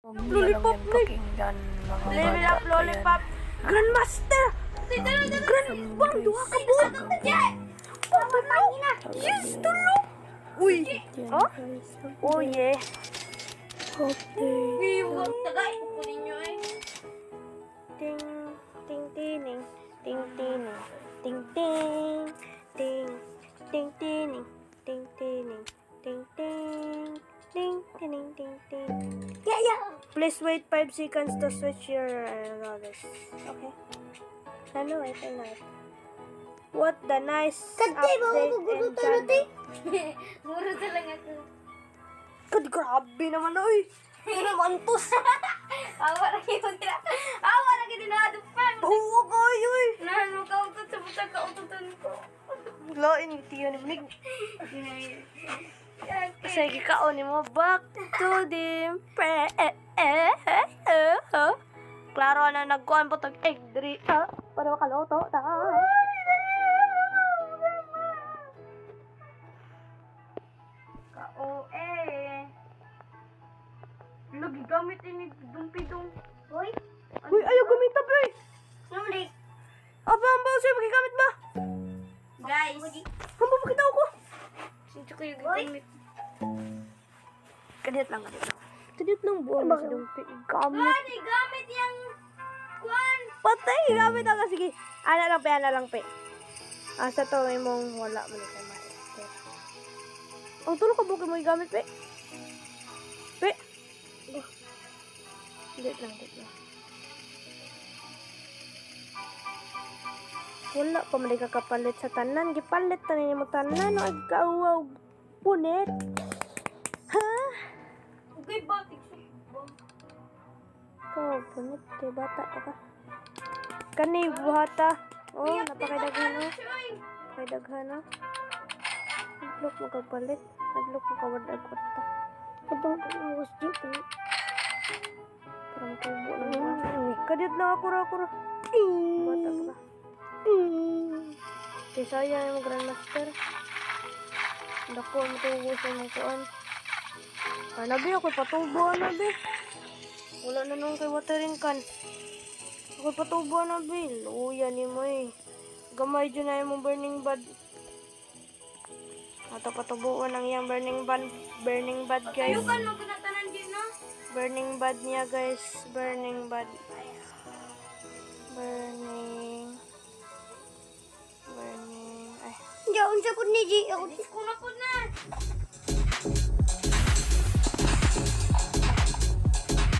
Lollipop ni. Pakinggan mga Level bata up lollipop. Grandmaster. Bang duha ka buok. Yes, tulo. Uy. Oh? Oh yeah. Okay. Tagay ko po ninyo eh. Ting ting tining ting tining ting ting ting ting tining ting tining ting ting ting tining ting ting. Yeah. Please wait 5 seconds to switch your rollers. Okay. I know it. What the nice update and channel. Guro talaga ako. Kad grabe naman oy. Ano naman to? Awa na yun. Awa na yun na dupan. Oo kayo eh. Nahalo ka utot sa butang kaututan ko. Lain yung tiyo ni Mig. Sige ka ni mo back to the Klaro na nagkuhan po tag egg diri para makaloto ta. Kao eh. Lagi gamit ini dumpidong. Hoy. Uy, ayaw gumita ba eh. Namali. Apa ang bawsi magigamit ba? Guys. Ang bakit ako? Sinto ko yung gamit. Kadit lang. Kadit lang buong sa dumpi. Gamit. Ano gamit yung kwan? Patay, gamit ako. Sige. Ana lang pe. Asa to may mong wala mo ni kay master. Ang tulo ka buki mo gamit pe. Pe. Dit lang. Wala pa man ka kapalit sa tanan. Gipalit ta ni mo tanan. Ay kauwaw. Punit. Ha? Okay, batik siya. Ikaw, punit. Kay bata pa ka. Kani, buhata. Oh, napakadaghan oh. Napakadaghan oh. Naglok mo kapalit. Naglok mo kawadag kwarta. Kadang pag-uwas dito. Parang tubo lang. Kadit lang ako ra. Bata pa ka. Kaya sayang yung grandmaster. Dako mo tubo sa mga kuan. Nabi ako patubo nabi. Wala na nung kay watering can. Ako patubo nabi. Luya ni mo eh. Gamay dyan na yung burning bud. Ato patubuan ang iyang burning bud guys. Ayukan mo pinatanan dyan na. Burning bud niya guys. Burning bud. Burning. Ay. Hindi, unsa po ni G. Ako na po na.